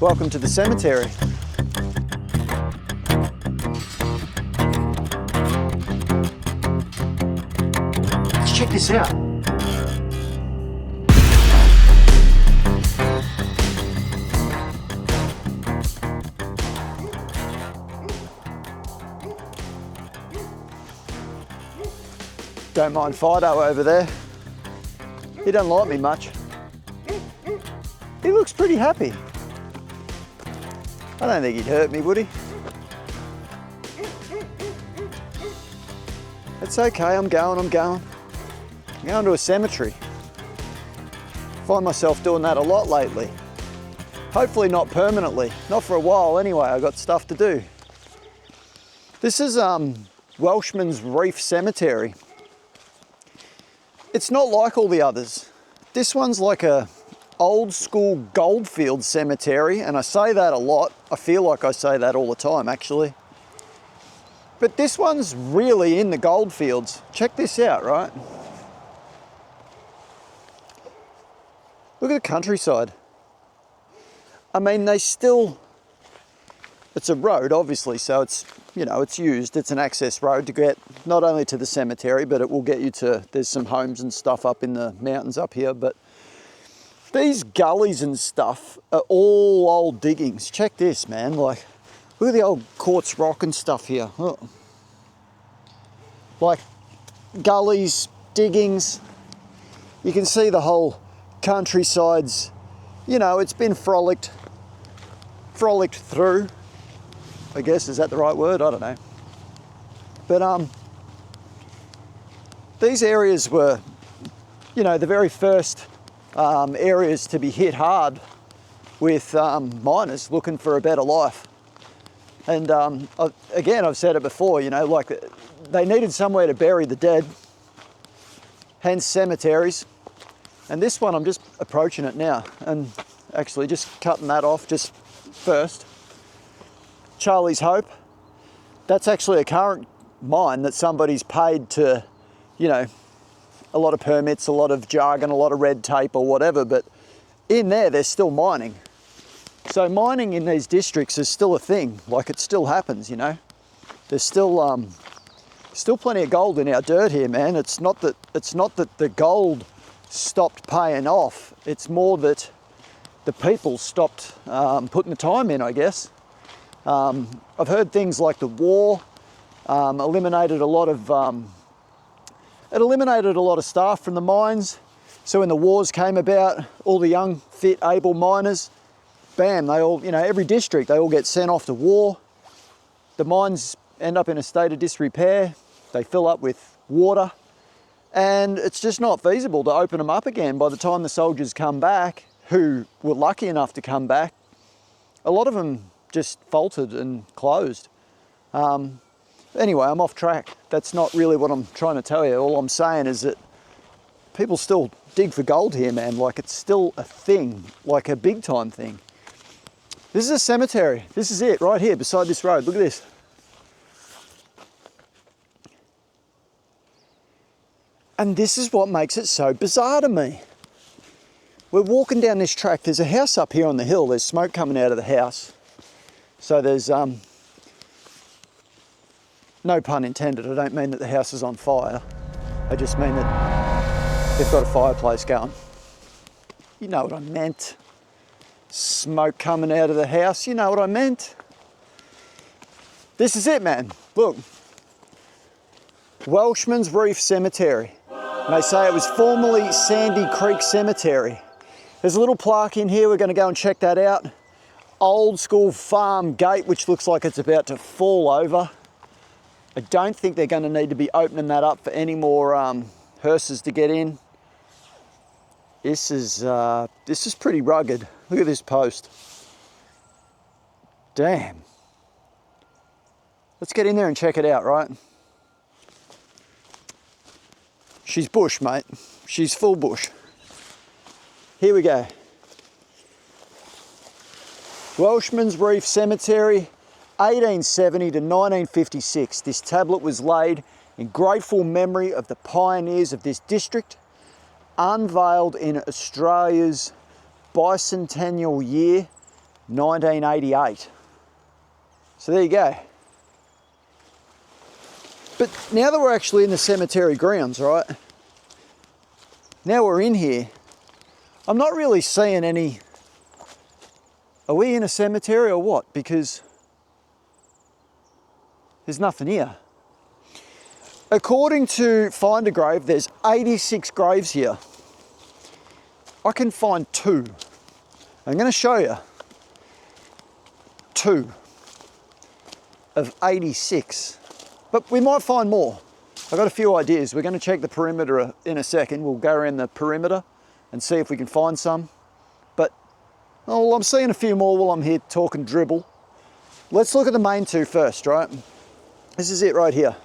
Welcome to the cemetery. Let's check this out. Don't mind Fido over there. He doesn't like me much. He looks pretty happy. I don't think he'd hurt me, would he? It's okay, I'm going. I'm going to a cemetery. Find myself doing that a lot lately. Hopefully not permanently, not for a while anyway, I've got stuff to do. This is Welshman's Reef Cemetery. It's not like all the others. This one's like a old school goldfields cemetery, and I say that a lot. I feel like I say that all the time actually. But this one's really in the goldfields. Check this out, right? Look at the countryside. I mean, it's a road obviously, so it's, you know, it's used. It's an access road to get not only to the cemetery, but it will get you to, there's some homes and stuff up in the mountains up here, but these gullies and stuff are all old diggings. Check this, man. Like, look at the old quartz rock and stuff here. Oh. Like gullies, diggings. You can see the whole countryside's, you know, it's been frolicked through. I guess, is that the right word? I don't know. But these areas were, you know, the very first areas to be hit hard with miners looking for a better life. And again, I've said it before, you know, like they needed somewhere to bury the dead, hence cemeteries. And this one, I'm just approaching it now and actually just cutting that off just first. Charlie's Hope. That's actually a current mine that somebody's paid to, you know, a lot of permits, a lot of jargon, a lot of red tape or whatever, but in there, they're still mining. So mining in these districts is still a thing, like it still happens, you know. There's still plenty of gold in our dirt here, man. It's not that the gold stopped paying off. It's more that the people stopped putting the time in, I guess. I've heard things like the war eliminated a lot of staff from the mines. So when the wars came about, all the young, fit, able miners, bam, they all, you know, every district, they all get sent off to war. The mines end up in a state of disrepair. They fill up with water, and it's just not feasible to open them up again. By the time the soldiers come back, who were lucky enough to come back, a lot of them just faltered and closed. Anyway, I'm off track. That's not really what I'm trying to tell you. All I'm saying is that people still dig for gold here, man. Like, it's still a thing, like a big time thing. This is a cemetery. This is it right here beside this road. Look at this. And this is what makes it so bizarre to me. We're walking down this track. There's a house up here on the hill. There's smoke coming out of the house. So there's, no pun intended, I don't mean that the house is on fire. I just mean that they've got a fireplace going. You know what I meant. Smoke coming out of the house, you know what I meant. This is it, man. Look. Welshman's Reef Cemetery. And they say it was formerly Sandy Creek Cemetery. There's a little plaque in here, we're going to go and check that out. Old school farm gate, which looks like it's about to fall over. I don't think they're going to need to be opening that up for any more hearses to get in. This is pretty rugged. Look at this post. Damn. Let's get in there and check it out, right? She's bush, mate. She's full bush. Here we go. Welshman's Reef Cemetery, 1870 to 1956. This tablet was laid in grateful memory of the pioneers of this district, unveiled in Australia's bicentennial year 1988. So there you go. But now that we're actually in the cemetery grounds, right? Now we're in here, I'm not really seeing any. Are we in a cemetery or what? Because there's nothing here. According to Find a Grave, there's 86 graves here. I can find 2. I'm going to show you 2 of 86, but we might find more. I've got a few ideas. We're going to check the perimeter in a second. We'll go around the perimeter and see if we can find some. But oh, I'm seeing a few more while I'm here talking dribble. Let's look at the main 2 first, right? This is it right here.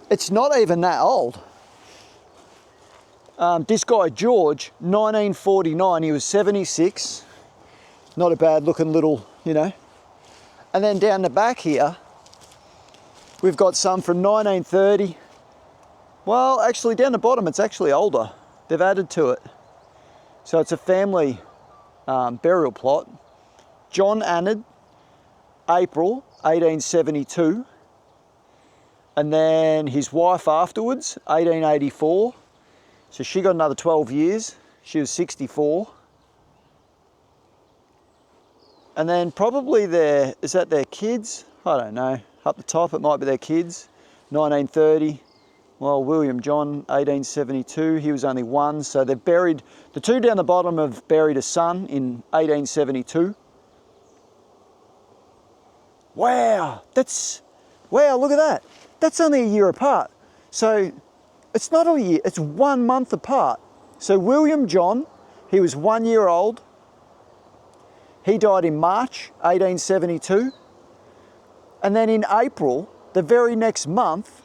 It's not even that old. This guy, George, 1949, he was 76. Not a bad looking little, you know. And then down the back here, we've got some from 1930. Well, actually down the bottom, it's actually older. They've added to it. So it's a family burial plot. John Annard, April 1872. And then his wife afterwards, 1884. So she got another 12 years. She was 64. And then probably is that their kids? I don't know. Up the top, it might be their kids. 1930. Well, William John, 1872. He was only 1. So they've buried, the 2 down the bottom have buried a son in 1872. Wow, wow, look at that. That's only a year apart. So it's not a year, it's 1 month apart. So William John, he was 1 year old. He died in March 1872. And then in April, the very next month,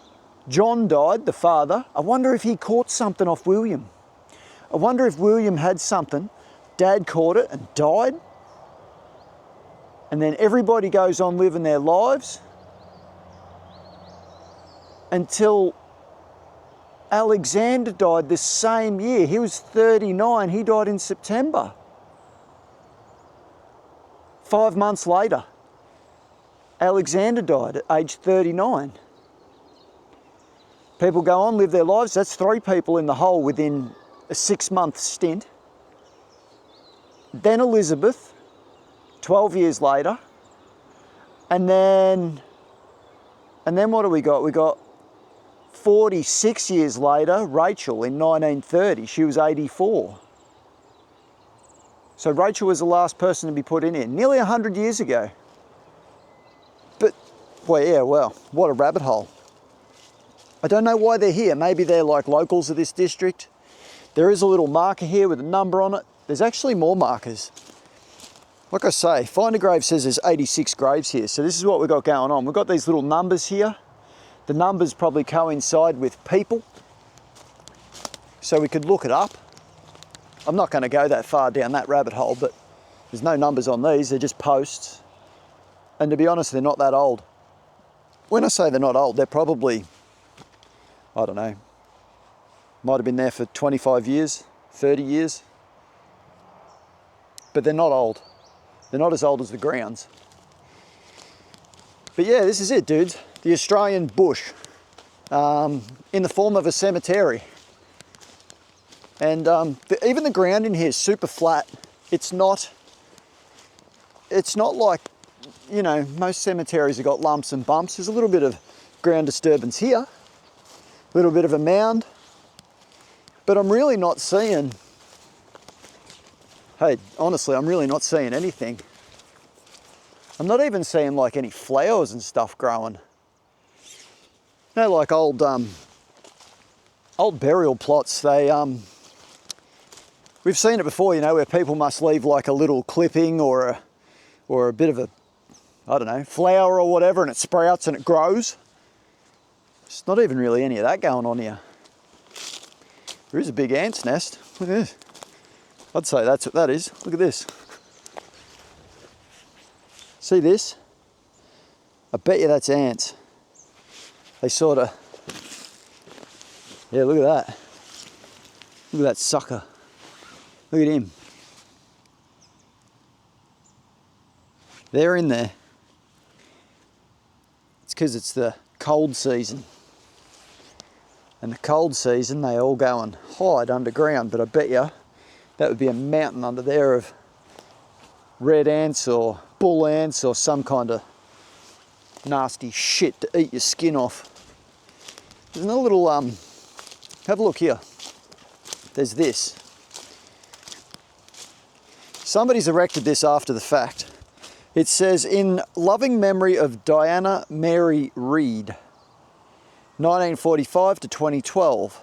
John died, the father. I wonder if he caught something off William. I wonder if William had something, Dad caught it and died. And then everybody goes on living their lives until Alexander died the same year. He was 39, he died in September. 5 months later, Alexander died at age 39. People go on, live their lives. That's 3 people in the whole within a 6-month stint. Then Elizabeth, 12 years later. And then what do we got? We got 46 years later, Rachel in 1930. She was 84. So Rachel was the last person to be put in here, nearly 100 years ago. But, well, yeah, well, what a rabbit hole. I don't know why they're here. Maybe they're like locals of this district. There is a little marker here with a number on it. There's actually more markers. Like I say, Find a Grave says there's 86 graves here. So this is what we've got going on. We've got these little numbers here. The numbers probably coincide with people. So we could look it up. I'm not going to go that far down that rabbit hole, but there's no numbers on these. They're just posts. And to be honest, they're not that old. When I say they're not old, they're probably, I don't know, might have been there for 25 years, 30 years. But they're not old. They're not as old as the grounds. But yeah, this is it, dudes. The Australian bush in the form of a cemetery. And even the ground in here is super flat. It's not like, you know, most cemeteries have got lumps and bumps. There's a little bit of ground disturbance here, a little bit of a mound, but I'm really not seeing, hey, honestly, I'm really not seeing anything. I'm not even seeing like any flowers and stuff growing. You know, like old burial plots, we've seen it before, you know, where people must leave like a little clipping or a bit of a, I don't know, flower or whatever, and it sprouts and it grows. There's not even really any of that going on here. There is a big ant's nest. Look at this. I'd say that's what that is. Look at this. See this? I bet you that's ants. They sort of, yeah, look at that. Look at that sucker. Look Look at him. They're in there. It's because it's the cold season. And the cold season, they all go and hide underground, but I bet you that would be a mountain under there of red ants or bull ants or some kind of nasty shit to eat your skin off. There's another little, have a look here. There's this. Somebody's erected this after the fact. It says, in loving memory of Diana Mary Reed, 1945 to 2012.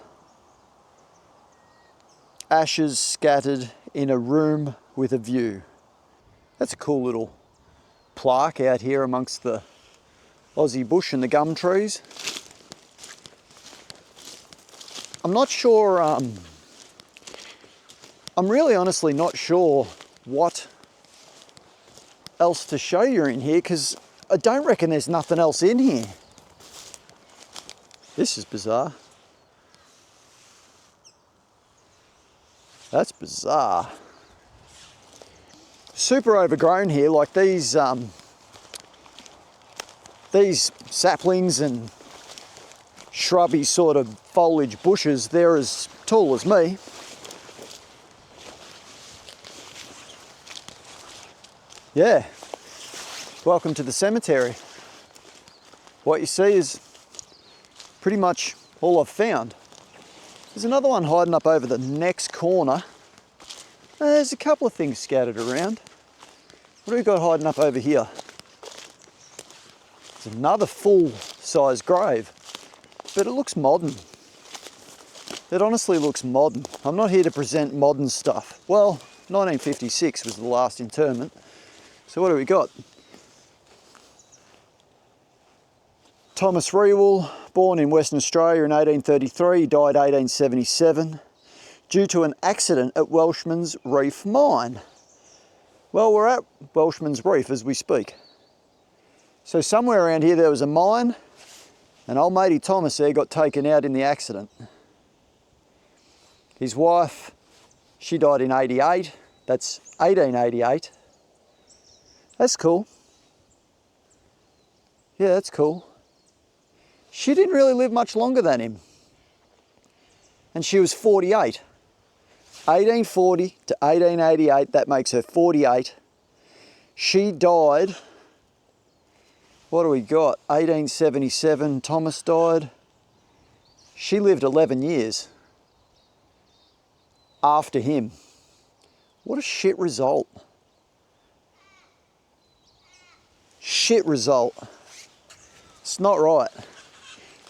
Ashes scattered in a room with a view. That's a cool little plaque out here amongst the Aussie bush and the gum trees. I'm not sure, I'm really honestly not sure what else to show you in here, because I don't reckon there's nothing else in here. This is bizarre. That's bizarre. Super overgrown here, like these saplings and shrubby sort of foliage bushes, they're as tall as me. Yeah, welcome to the cemetery. What you see is pretty much all I've found. There's another one hiding up over the next corner. There's a couple of things scattered around. What do we got hiding up over here? It's another full-size grave, but it looks modern. It honestly looks modern. I'm not here to present modern stuff. Well, 1956 was the last interment. So what do we got? Thomas Rewell, born in Western Australia in 1833, died 1877, due to an accident at Welshman's Reef mine. Well, we're at Welshman's Reef as we speak. So somewhere around here there was a mine, and old matey Thomas there got taken out in the accident. His wife, she died in 88, that's 1888. That's cool. Yeah, that's cool. She didn't really live much longer than him. And she was 48. 1840 to 1888, that makes her 48. She died, what do we got? 1877, Thomas died. She lived 11 years after him. What a shit result. Shit result. It's not right.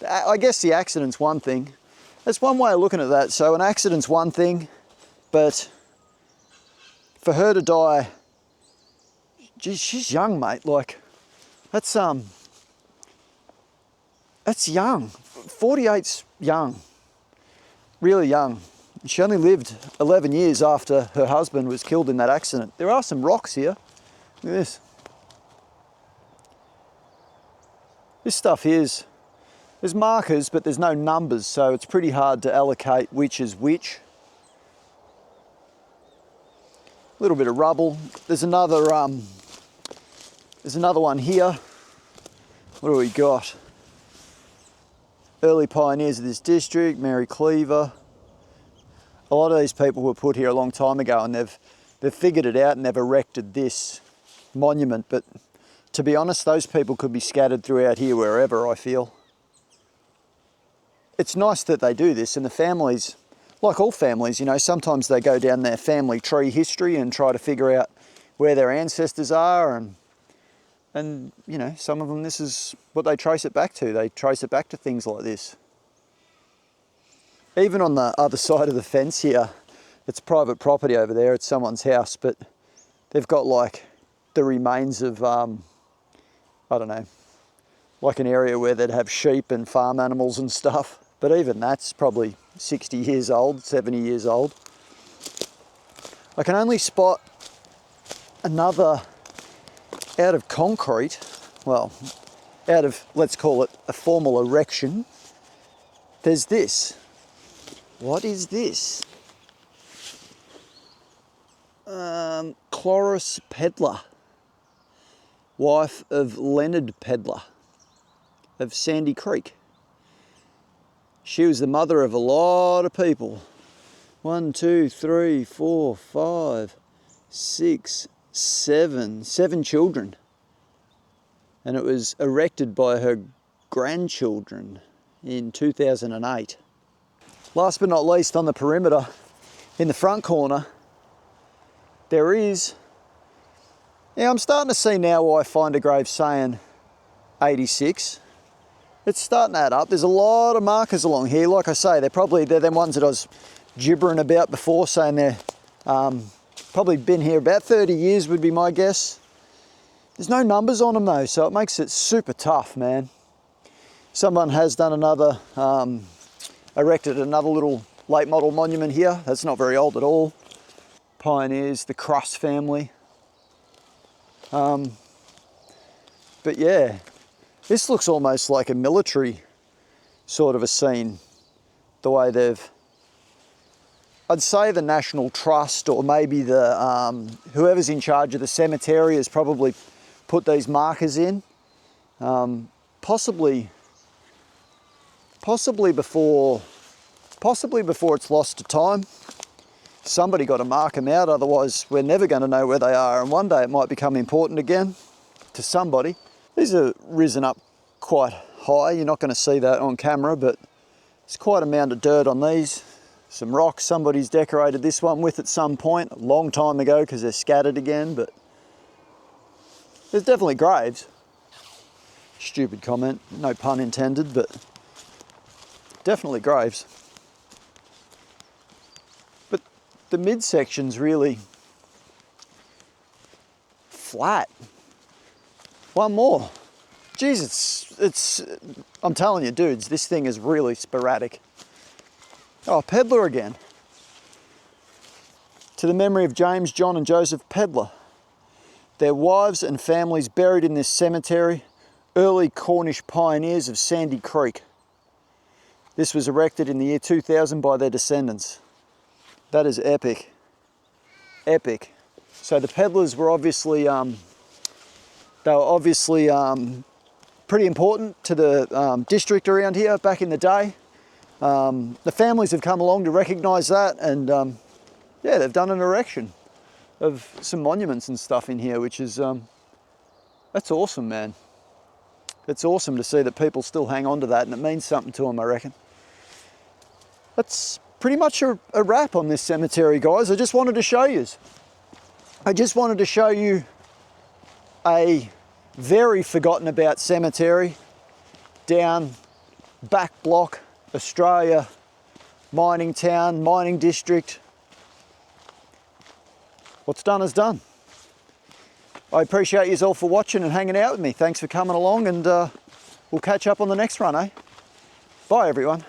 I guess the accident's one thing. That's one way of looking at that. So an accident's one thing, but for her to die, geez, she's young, mate. Like, that's young. 48's young, really young. She only lived 11 years after her husband was killed in that accident. There are some rocks here. Look at this. This stuff here's, there's markers, but there's no numbers, so it's pretty hard to allocate which is which. A little bit of rubble. There's another one here. What do we got? Early pioneers of this district, Mary Cleaver. A lot of these people were put here a long time ago, and they've figured it out and they've erected this monument, but to be honest, those people could be scattered throughout here wherever, I feel. It's nice that they do this, and the families, like all families, you know, sometimes they go down their family tree history and try to figure out where their ancestors are, and you know, some of them, this is what they trace it back to. They trace it back to things like this. Even on the other side of the fence here, it's private property over there, it's someone's house, but they've got like the remains of, I don't know, like an area where they'd have sheep and farm animals and stuff. But even that's probably 60 years old, 70 years old. I can only spot another out of concrete, well, out of, let's call it a formal erection. There's this. What is this? Cloris Pedler, wife of Leonard Pedler of Sandy Creek. She was the mother of a lot of people. 1, 2, 3, 4, 5, 6, 7 children. And it was erected by her grandchildren in 2008. Last but not least, on the perimeter, in the front corner, there is, I'm starting to see now why Find a Grave saying 86. It's starting to add up. There's a lot of markers along here. Like I say, they're them ones that I was gibbering about before, saying they're probably been here about 30 years would be my guess. There's no numbers on them though, so it makes it super tough, man. Someone has done another, erected another little late model monument here. That's not very old at all. Pioneers, the Cross family. But yeah, this looks almost like a military sort of a scene, the way I'd say the National Trust, or maybe the whoever's in charge of the cemetery has probably put these markers in. Possibly before it's lost to time. Somebody got to mark them out, otherwise we're never going to know where they are, and one day it might become important again to somebody. These are risen up quite high. You're not going to see that on camera, but there's quite an amount of dirt on these. Some rocks somebody's decorated this one with at some point, a long time ago, because they're scattered again, but there's definitely graves. Stupid comment, no pun intended, but definitely graves. But the midsection's really flat. One more. Jeez, I'm telling you, dudes, this thing is really sporadic. Oh, Pedler again. To the memory of James, John and Joseph Pedler, their wives and families buried in this cemetery, early Cornish pioneers of Sandy Creek. This was erected in the year 2000 by their descendants. That is epic. Epic. So the Pedlers were obviously, pretty important to the district around here back in the day. The families have come along to recognise that, and yeah, they've done an erection of some monuments and stuff in here, which is, that's awesome, man. It's awesome to see that people still hang on to that, and it means something to them, I reckon. That's pretty much a wrap on this cemetery, guys. I just wanted to show you. I just wanted to show you a very forgotten about cemetery down back block, Australia, mining town, mining district. What's done is done. I appreciate you all for watching and hanging out with me. Thanks for coming along, and we'll catch up on the next run, eh? Bye, everyone.